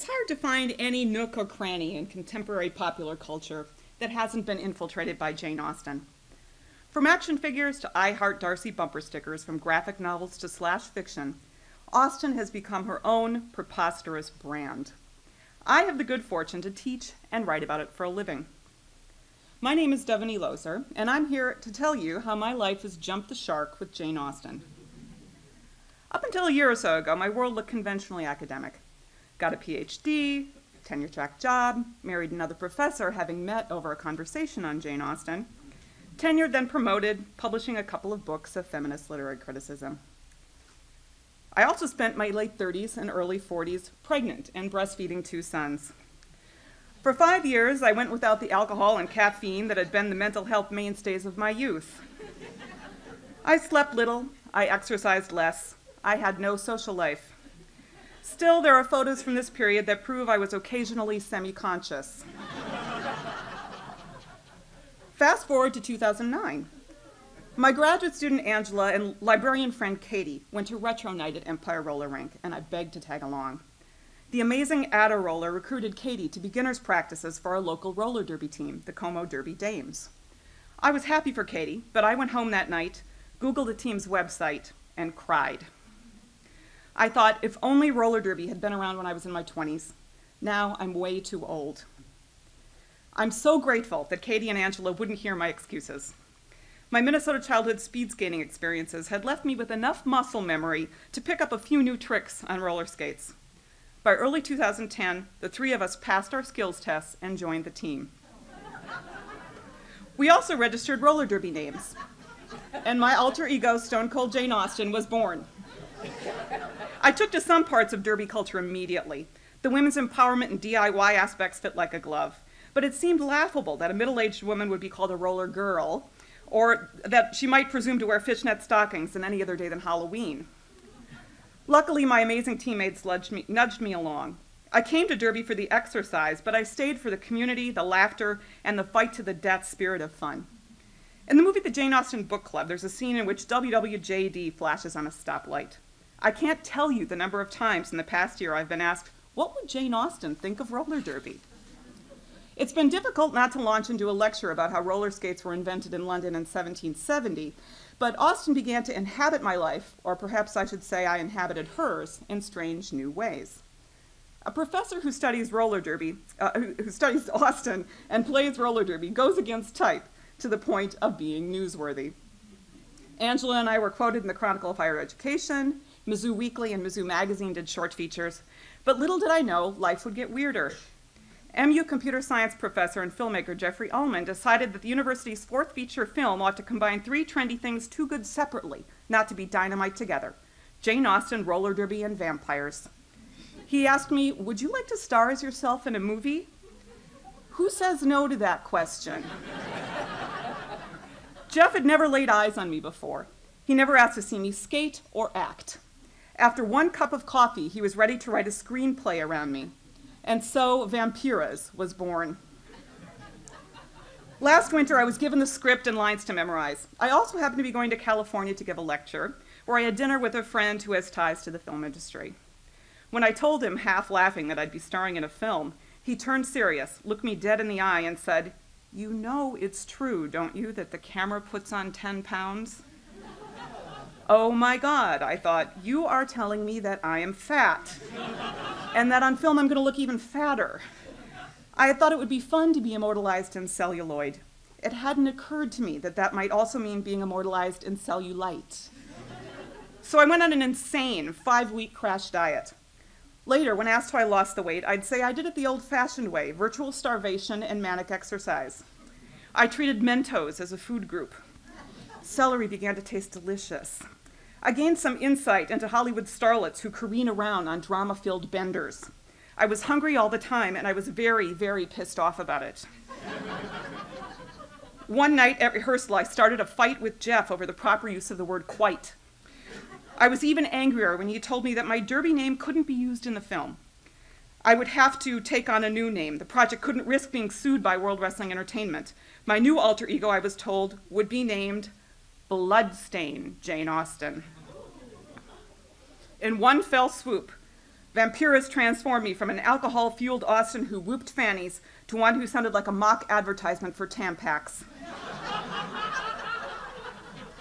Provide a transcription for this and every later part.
It's hard to find any nook or cranny in contemporary popular culture that hasn't been infiltrated by Jane Austen. From action figures to I Heart Darcy bumper stickers, from graphic novels to slash fiction, Austen has become her own preposterous brand. I have the good fortune to teach and write about it for a living. My name is Devoney, and I'm here to tell you how my life has jumped the shark with Jane Austen. Up until a year or so ago, my world looked conventionally academic. Got a PhD, tenure-track job, married another professor having met over a conversation on Jane Austen, tenured then promoted, publishing a couple of books of feminist literary criticism. I also spent my late 30s and early 40s pregnant and breastfeeding 2 sons. For 5 years, I went without the alcohol and caffeine that had been the mental health mainstays of my youth. I slept little, I exercised less, I had no social life. Still, there are photos from this period that prove I was occasionally semi-conscious. Fast forward to 2009. My graduate student Angela and librarian friend Katie went to retro night at Empire Roller Rink, and I begged to tag along. The amazing Ada Roller recruited Katie to beginners practices for our local roller derby team, the Como Derby Dames. I was happy for Katie, but I went home that night, Googled the team's website, and cried. I thought, if only roller derby had been around when I was in my 20s. Now I'm way too old. I'm so grateful that Katie and Angela wouldn't hear my excuses. My Minnesota childhood speed skating experiences had left me with enough muscle memory to pick up a few new tricks on roller skates. By early 2010, the 3 of us passed our skills tests and joined the team. We also registered roller derby names, and my alter ego, Stone Cold Jane Austen, was born. I took to some parts of derby culture immediately. The women's empowerment and DIY aspects fit like a glove, but it seemed laughable that a middle-aged woman would be called a roller girl, or that she might presume to wear fishnet stockings on any other day than Halloween. Luckily, my amazing teammates nudged me along. I came to derby for the exercise, but I stayed for the community, the laughter, and the fight-to-the-death spirit of fun. In the movie The Jane Austen Book Club, there's a scene in which WWJD flashes on a stoplight. I can't tell you the number of times in the past year I've been asked, what would Jane Austen think of roller derby? It's been difficult not to launch into a lecture about how roller skates were invented in London in 1770, but Austen began to inhabit my life, or perhaps I should say I inhabited hers, in strange new ways. A professor who studies roller derby, who studies Austen and plays roller derby, goes against type to the point of being newsworthy. Angela and I were quoted in the Chronicle of Higher Education. Mizzou Weekly and Mizzou Magazine did short features, but little did I know life would get weirder. MU computer science professor and filmmaker Jeffrey Ullman decided that the university's 4th feature film ought to combine 3 trendy things too good separately, not to be dynamite together: Jane Austen, roller derby, and vampires. He asked me, would you like to star as yourself in a movie? Who says no to that question? Jeff had never laid eyes on me before. He never asked to see me skate or act. After 1 cup of coffee, he was ready to write a screenplay around me. And so Vampiras was born. Last winter, I was given the script and lines to memorize. I also happened to be going to California to give a lecture, where I had dinner with a friend who has ties to the film industry. When I told him, half laughing, that I'd be starring in a film, he turned serious, looked me dead in the eye, and said, "You know it's true, don't you, that the camera puts on 10 pounds? Oh my God, I thought, you are telling me that I am fat, and that on film I'm going to look even fatter. I had thought it would be fun to be immortalized in celluloid. It hadn't occurred to me that that might also mean being immortalized in cellulite. So I went on an insane 5-week crash diet. Later, when asked how I lost the weight, I'd say I did it the old-fashioned way: virtual starvation and manic exercise. I treated Mentos as a food group. Celery began to taste delicious. I gained some insight into Hollywood starlets who careen around on drama-filled benders. I was hungry all the time, and I was very, very pissed off about it. One night at rehearsal, I started a fight with Jeff over the proper use of the word quite. I was even angrier when he told me that my derby name couldn't be used in the film. I would have to take on a new name. The project couldn't risk being sued by World Wrestling Entertainment. My new alter ego, I was told, would be named Bloodstain Jane Austen. In one fell swoop, Vampirus transformed me from an alcohol-fueled Austen who whooped fannies to one who sounded like a mock advertisement for Tampax.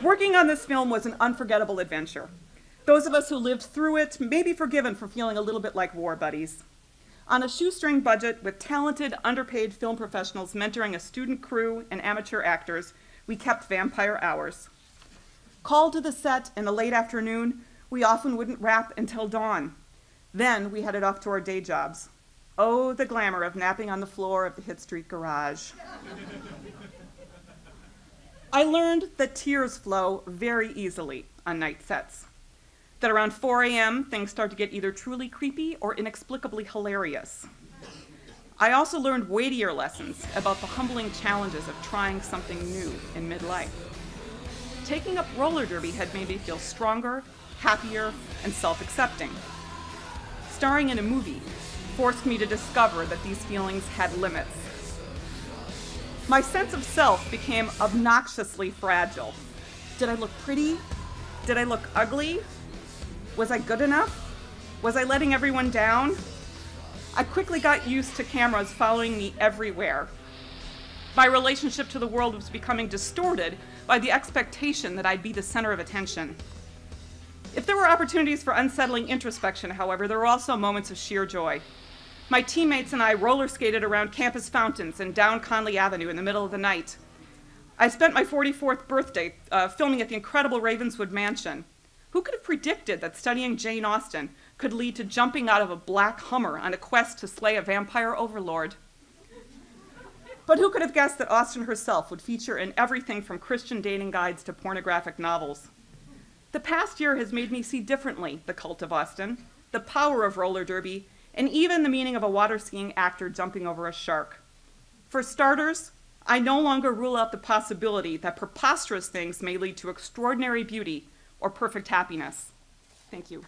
Working on this film was an unforgettable adventure. Those of us who lived through it may be forgiven for feeling a little bit like war buddies. On a shoestring budget with talented, underpaid film professionals mentoring a student crew and amateur actors, we kept vampire hours. Called to the set in the late afternoon, we often wouldn't wrap until dawn. Then we headed off to our day jobs. Oh, the glamour of napping on the floor of the Hit Street garage. I learned that tears flow very easily on night sets. That around 4 a.m., things start to get either truly creepy or inexplicably hilarious. I also learned weightier lessons about the humbling challenges of trying something new in midlife. Taking up roller derby had made me feel stronger, happier, and self-accepting. Starring in a movie forced me to discover that these feelings had limits. My sense of self became obnoxiously fragile. Did I look pretty? Did I look ugly? Was I good enough? Was I letting everyone down? I quickly got used to cameras following me everywhere. My relationship to the world was becoming distorted by the expectation that I'd be the center of attention. If there were opportunities for unsettling introspection, however, there were also moments of sheer joy. My teammates and I roller skated around campus fountains and down Conley Avenue in the middle of the night. I spent my 44th birthday filming at the incredible Ravenswood Mansion. Who could have predicted that studying Jane Austen could lead to jumping out of a black Hummer on a quest to slay a vampire overlord? But who could have guessed that Austen herself would feature in everything from Christian dating guides to pornographic novels? The past year has made me see differently the cult of Austen, the power of roller derby, and even the meaning of a water skiing actor jumping over a shark. For starters, I no longer rule out the possibility that preposterous things may lead to extraordinary beauty or perfect happiness. Thank you.